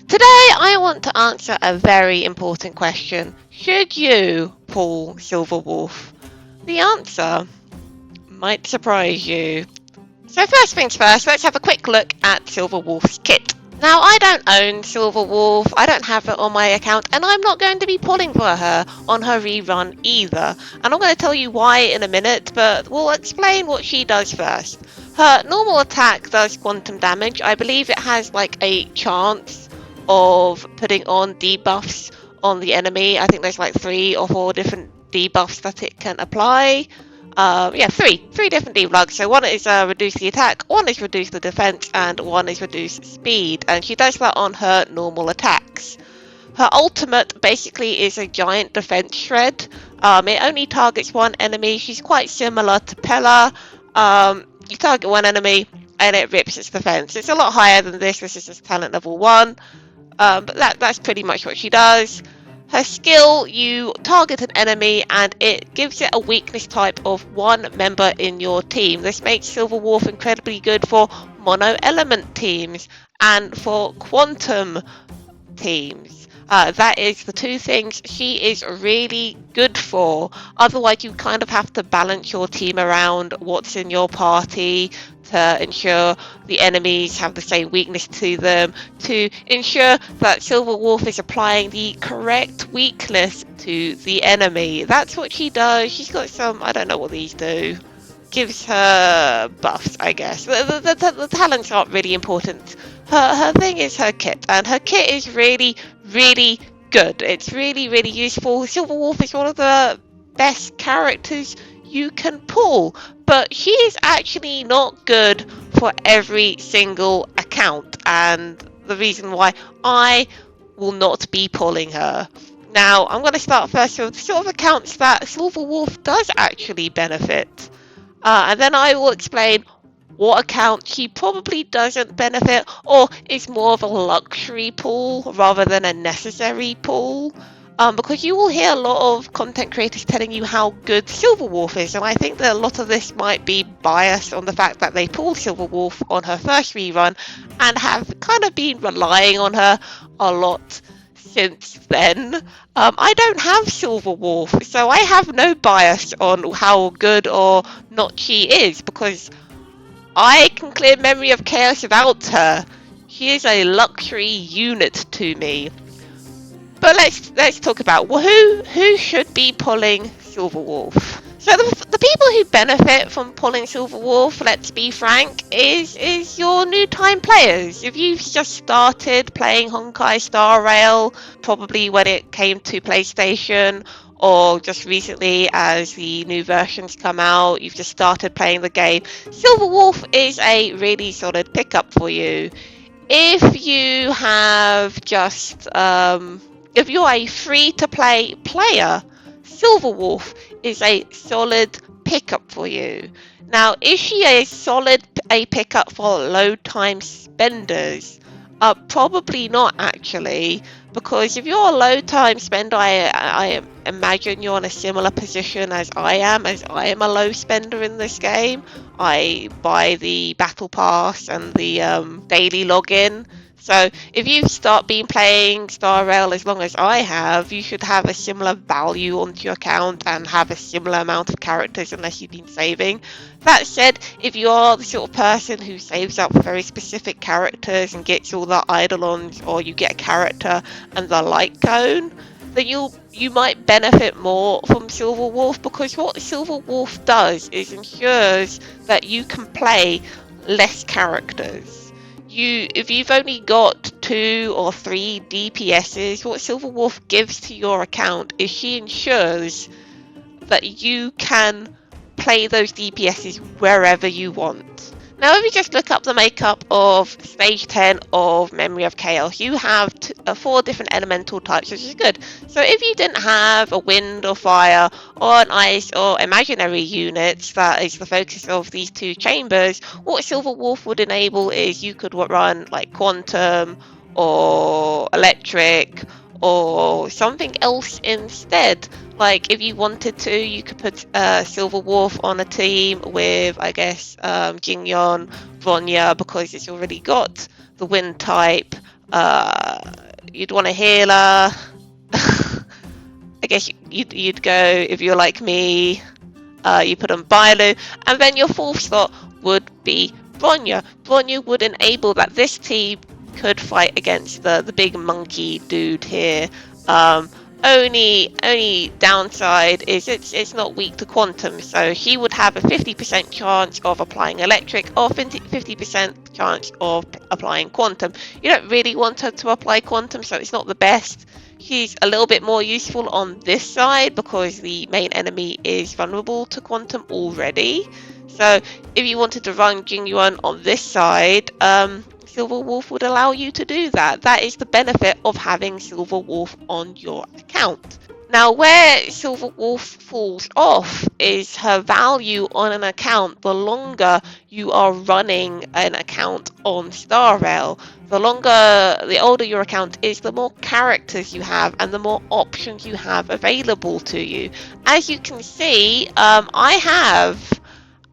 Today I want to answer a very important question. Should you pull Silverwolf? The answer might surprise you. So first things first, let's have a quick look at Silverwolf's kit. Now, I don't own Silverwolf, I don't have it on my account, and I'm not going to be pulling for her on her rerun either. And I'm going to tell you why in a minute, but we'll explain what she does first. Her normal attack does quantum damage. I believe it has like a chance of putting on debuffs on the enemy. I think there's like 3 or 4 different debuffs that it can apply. Three different debuffs. So one is reduce the attack, one is reduce the defense, and one is reduce speed. And she does that on her normal attacks. Her ultimate basically is a giant defense shred. It only targets one enemy. She's quite similar to Pella. You target one enemy and it rips its defense. It's a lot higher than this. This is just talent level 1. But that's pretty much what she does. Her skill, you target an enemy and it gives it a weakness type of one member in your team. This makes Silverwolf incredibly good for mono element teams and for quantum teams. That is the 2 things she is really good for. Otherwise, you kind of have to balance your team around what's in your party to ensure the enemies have the same weakness to them, to ensure that Silverwolf is applying the correct weakness to the enemy. That's what she does. She's got some, I don't know what these do. Gives her buffs, I guess. The talents aren't really important. Her thing is her kit, and her kit is really, really good. It's really, really useful. Silverwolf is one of the best characters you can pull, but she is actually not good for every single account, and the reason why I will not be pulling her. Now, I'm going to start first with the sort of accounts that Silverwolf does actually benefit. And then I will explain what account she probably doesn't benefit or is more of a luxury pull rather than a necessary pull. Because you will hear a lot of content creators telling you how good Silverwolf is, and I think that a lot of this might be biased on the fact that they pulled Silverwolf on her first rerun and have kind of been relying on her a lot since then. I don't have Silverwolf, so I have no bias on how good or not she is, because I can clear Memory of Chaos without her. She is a luxury unit to me. But let's talk about who should be pulling Silverwolf. So the people who benefit from pulling Silverwolf, let's be frank, is your new time players. If you've just started playing Honkai Star Rail, probably when it came to PlayStation, or just recently as the new versions come out, you've just started playing the game, Silverwolf is a really solid pickup for you. If you have just if you're a free-to-play player, Silverwolf is a solid pickup for you. Now, is she a solid pickup for low-time spenders? Probably not, actually, because if you're a low-time spender, I imagine you're in a similar position as I am a low spender in this game. I buy the Battle Pass and the daily login. So if you start playing Star Rail as long as I have, you should have a similar value onto your account and have a similar amount of characters unless you've been saving. That said, if you are the sort of person who saves up very specific characters and gets all the Eidolons, or you get a character and the light cone, then you might benefit more from Silverwolf, because what Silverwolf does is ensures that you can play less characters. If you've only got 2 or 3 DPSs, what Silverwolf gives to your account is she ensures that you can play those DPSs wherever you want. Now, if you just look up the makeup of Stage 10 of Memory of Chaos, you have 4 different elemental types, which is good. So if you didn't have a wind or fire or an ice or imaginary units, that is the focus of these 2 chambers, what Silverwolf would enable is you could run like quantum or electric or something else instead. Like, if you wanted to, you could put Silverwolf on a team with, I guess, Jingyon, Bronya, because it's already got the wind type, You'd want a healer. I guess you'd go, if you're like me, you put on Bailu, and then your fourth slot would be Bronya. Bronya would enable that this team could fight against the big monkey dude here. Only downside is it's not weak to quantum, so he would have a 50% chance of applying electric or 50% chance of applying quantum. You don't really want her to apply quantum, so it's not the best. He's a little bit more useful on this side because the main enemy is vulnerable to quantum already. So if you wanted to run Jingyuan on this side, Silverwolf would allow you to do that. That is the benefit of having Silverwolf on your account. Now, where Silverwolf falls off is her value on an account the longer you are running an account on Star Rail. The older your account is, the more characters you have and the more options you have available to you. As you can see, I have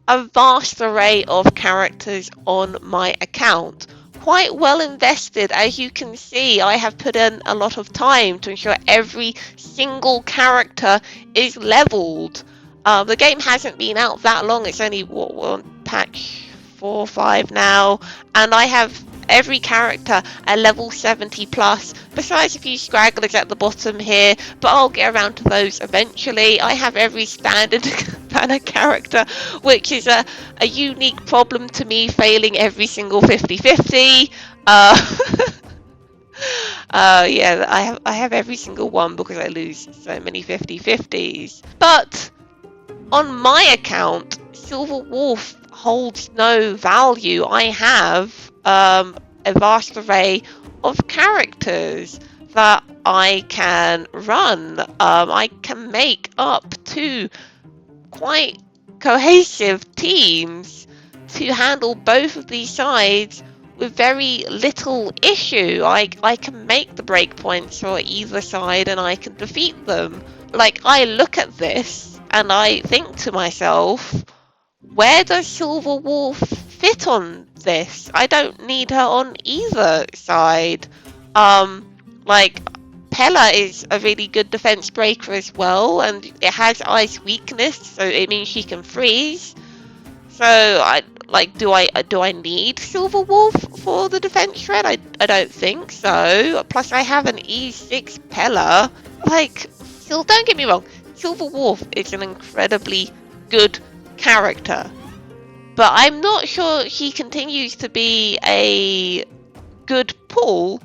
a vast array of characters on my account. Quite well invested. As you can see, I have put in a lot of time to ensure every single character is leveled. The game hasn't been out that long. It's only we're on patch 4 or 5 now, and I have every character at level 70 plus, besides a few stragglers at the bottom here, but I'll get around to those eventually. I have every standard banner character, which is a unique problem to me, failing every single 50-50. Yeah, I have every single one because I lose so many 50-50s. But on my account, Silverwolf holds no value. I have a vast array of characters that I can run. I can make up 2 quite cohesive teams to handle both of these sides with very little issue. I can make the breakpoints for either side and I can defeat them. Like, I look at this and I think to myself, where does Silverwolf fit on this? I don't need her on either side. Like, Pella is a really good defense breaker as well, and it has ice weakness, so it means she can freeze. So do I need Silverwolf for the defense shred? I don't think so. Plus I have an E6 Pella. Like, still, don't get me wrong, Silverwolf is an incredibly good character, but I'm not sure he continues to be a good pull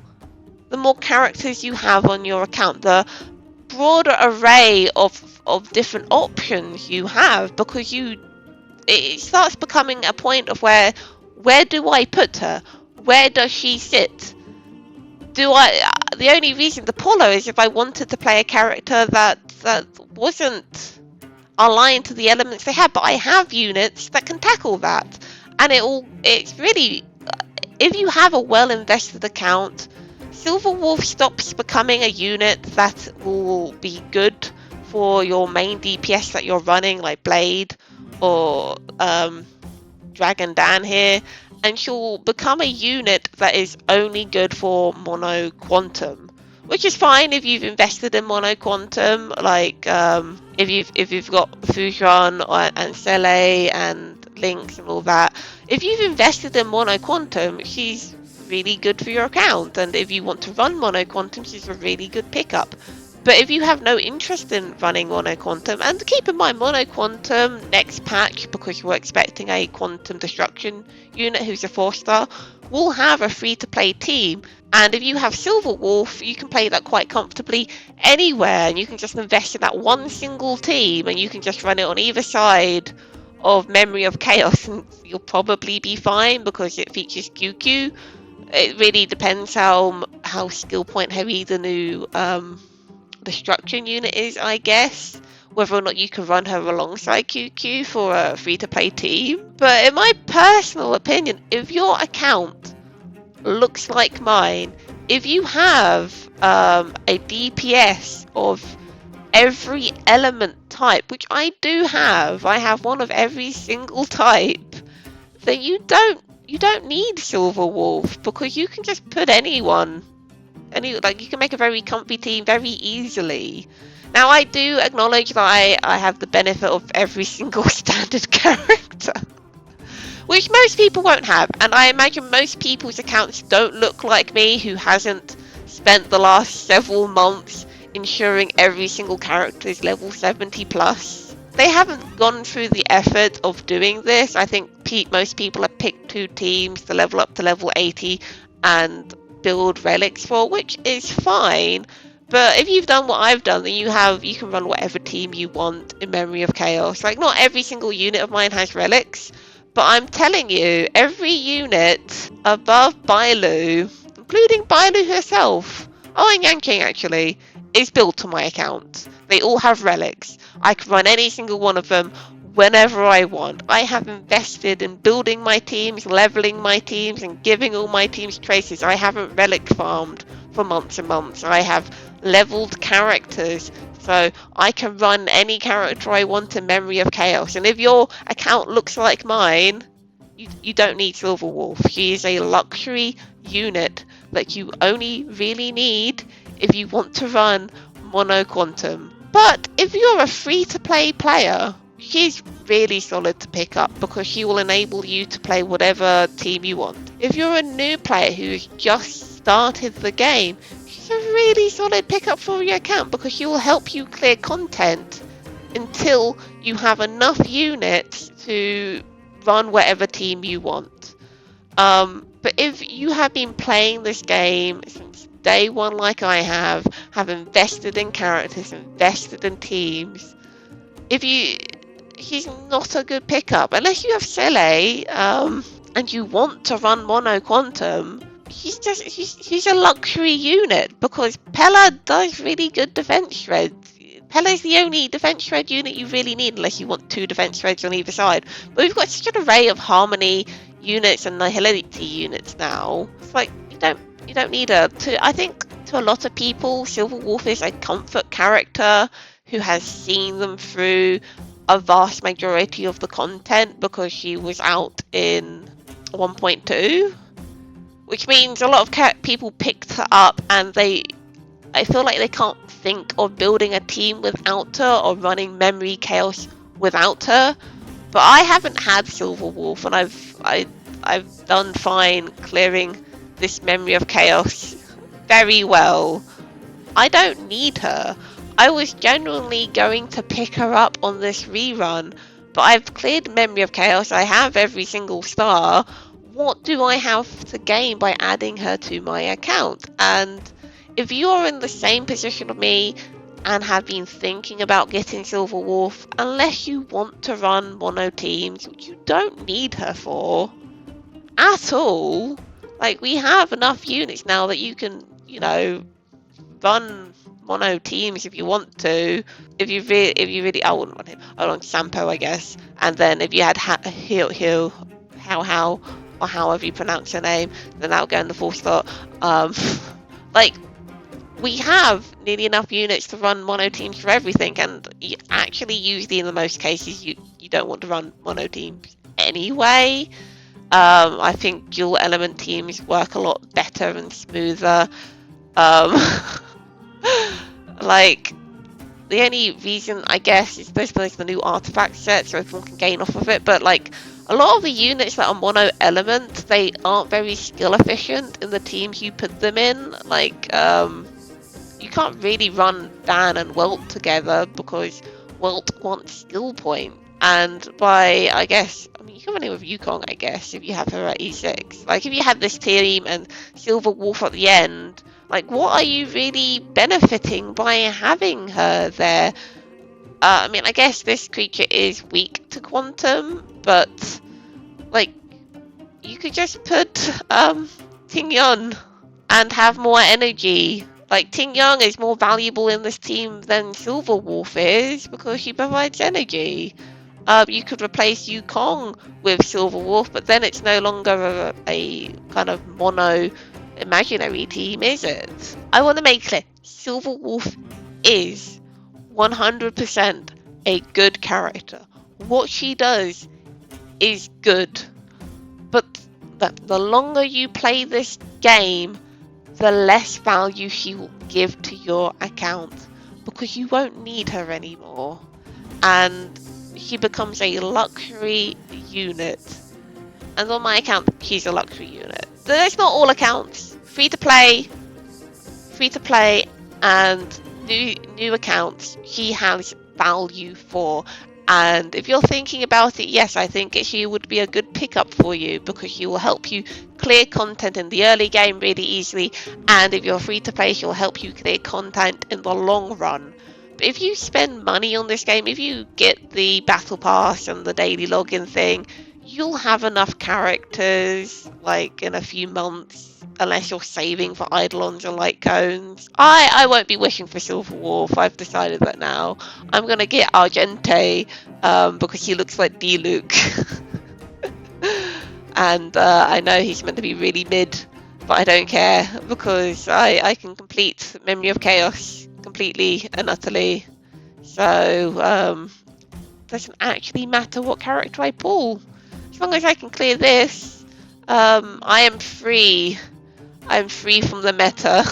the more characters you have on your account, the broader array of different options you have, because it starts becoming a point of where do I put her? Where does she sit? The only reason to pull her is if I wanted to play a character that wasn't aligned to the elements they have, but I have units that can tackle that. And it's really, if you have a well invested account, Silverwolf stops becoming a unit that will be good for your main DPS that you're running, like Blade or Dragon Dan here, and she'll become a unit that is only good for mono quantum, which is fine if you've invested in mono quantum. Like if you've got Fusion and Sele and Lynx and all that, if you've invested in mono quantum, she's really good for your account, and if you want to run mono quantum, she's a really good pickup. But if you have no interest in running mono quantum, and keep in mind mono quantum next patch, because we're expecting a quantum destruction unit who's a 4-star, will have a free-to-play team, and if you have Silverwolf, you can play that quite comfortably anywhere, and you can just invest in that one single team, and you can just run it on either side of Memory of Chaos, and you'll probably be fine because it features QQ. It really depends how skill point heavy the new destruction unit is, I guess. Whether or not you can run her alongside QQ for a free-to-play team. But in my personal opinion, if your account looks like mine, if you have a DPS of every element type, which I do have, I have one of every single type, then you don't you don't need Silverwolf because you can just put anyone. You can make a very comfy team very easily. Now, I do acknowledge that I have the benefit of every single standard character, which most people won't have, and I imagine most people's accounts don't look like me, who hasn't spent the last several months ensuring every single character is level 70 plus. They haven't gone through the effort of doing this. I think most people have picked 2 teams to level up to level 80 and build relics for, which is fine. But if you've done what I've done, then you can run whatever team you want in Memory of Chaos. Like, not every single unit of mine has relics, but I'm telling you, every unit above Bailu, including Bailu herself, oh, and Yanqing actually, is built to my account. They all have relics. I can run any single one of them whenever I want. I have invested in building my teams, leveling my teams, and giving all my teams traces. I haven't relic farmed for months and months. I have leveled characters, so I can run any character I want in Memory of Chaos. And if your account looks like mine, you don't need Silverwolf. She is a luxury unit that you only really need if you want to run Mono Quantum. But if you're a free-to-play player, she's really solid to pick up because she will enable you to play whatever team you want. If you're a new player who's just started the game, she's a really solid pickup for your account because she will help you clear content until you have enough units to run whatever team you want. But if you have been playing this game since day one like I have invested in characters, invested in teams, she's not a good pickup. Unless you have Sele, and you want to run Mono Quantum, she's a luxury unit because Pella does really good defense shreds. Pella's the only defense shred unit you really need unless you want 2 defense shreds on either side. But we've got such an array of harmony units and nihility units now. It's like you don't need her. I think to a lot of people, Silverwolf is a comfort character who has seen them through a vast majority of the content because she was out in 1.2, which means a lot of people picked her up and I feel like they can't think of building a team without her or running Memory Chaos without her. But I haven't had Silverwolf, and I've done fine clearing this Memory of Chaos very well. I don't need her. I was genuinely going to pick her up on this rerun, but I've cleared Memory of Chaos. I have every single star. What do I have to gain by adding her to my account? And if you're in the same position of me and have been thinking about getting Silverwolf, unless you want to run mono teams, which you don't need her for at all, like, we have enough units now that you can, run mono teams if you want to. If you really, I wouldn't want him. I want Sampo, I guess. And then if you had How, or however you pronounce her name, then that would go in the full slot. Like, we have nearly enough units to run mono teams for everything, and actually usually in the most cases you don't want to run mono teams anyway. I think dual element teams work a lot better and smoother. Like, the only reason, I guess, is there's the new artifact set, so everyone can gain off of it, but like, a lot of the units that are mono element, they aren't very skill efficient in the teams you put them in. Like, you can't really run Dan and Welt together because Welt wants skill point. And I mean, you can run it with Yukong, I guess, if you have her at E6. Like, if you had this team and Silverwolf at the end, like, what are you really benefiting by having her there? I mean, I guess this creature is weak to Quantum, but, like, you could just put Ting Yun and have more energy. Like, Ting Yun is more valuable in this team than Silverwolf is because she provides energy. You could replace Yukong with Silverwolf, but then it's no longer a kind of mono imaginary team, is it? I want to make clear, Silverwolf is 100% a good character. What she does is good, but the longer you play this game, the less value she will give to your account, because you won't need her anymore, and she becomes a luxury unit. And on my account, she's a luxury unit. That's not all accounts. Free to play, and new accounts she has value for. And if you're thinking about it, yes, I think she would be a good pickup for you, because she will help you clear content in the early game really easily, and if you're free to play, she'll help you clear content in the long run. But if you spend money on this game, if you get the battle pass and the daily login thing, you'll have enough characters like in a few months, unless you're saving for Eidolons and light cones. I won't be wishing for Silverwolf. I've decided that now. I'm gonna get Argente, because he looks like D-Luke. And I know he's meant to be really mid, but I don't care, because I can complete Memory of Chaos completely and utterly. So doesn't actually matter what character I pull. As long as I can clear this, I am free. I'm free from the meta.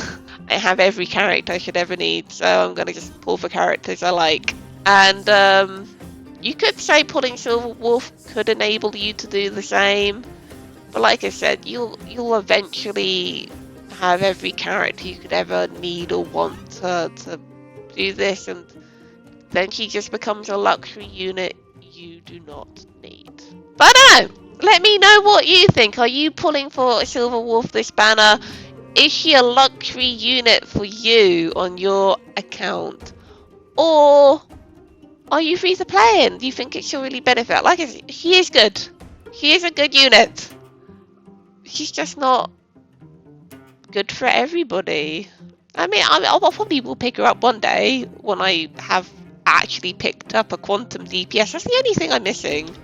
I have every character I should ever need, so I'm gonna just pull for characters I like. And you could say pulling Silverwolf could enable you to do the same, but like I said, you'll eventually have every character you could ever need or want to do this, and then she just becomes a luxury unit you do not need. But I don't know. Let me know what you think. Are you pulling for Silverwolf this banner? Is she a luxury unit for you on your account? Or are you free to play and do you think it should really benefit? Like I said, she is good. She is a good unit. She's just not good for everybody. I mean, I probably will pick her up one day when I have actually picked up a quantum DPS. That's the only thing I'm missing.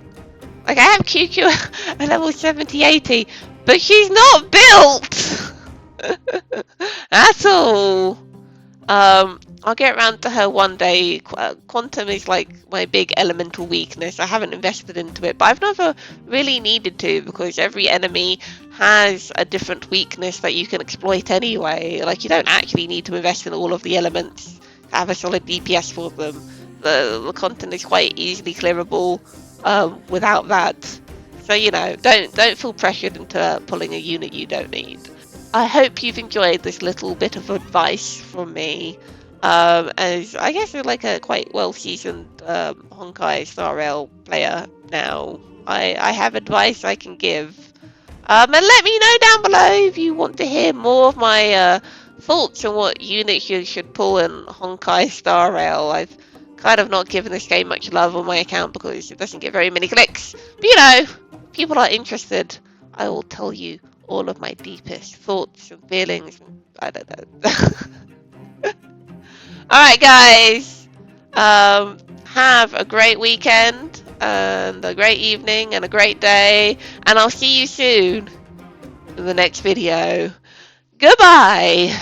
Like, I have QQ at level 70-80, but she's not built at all. I'll get around to her one day. Quantum is like my big elemental weakness. I haven't invested into it, but I've never really needed to, because every enemy has a different weakness that you can exploit anyway. Like, you don't actually need to invest in all of the elements to have a solid DPS for them. The content is quite easily clearable without that. So, you know, don't feel pressured into pulling a unit you don't need. I hope you've enjoyed this little bit of advice from me. As I guess you're like a quite well-seasoned Honkai Star Rail player now. I have advice I can give. And let me know down below if you want to hear more of my thoughts on what units you should pull in Honkai Star Rail. I've kind of not given this game much love on my account because it doesn't get very many clicks. But you know, people are interested. I will tell you all of my deepest thoughts and feelings. I don't know. Alright guys, have a great weekend and a great evening and a great day, and I'll see you soon in the next video. Goodbye!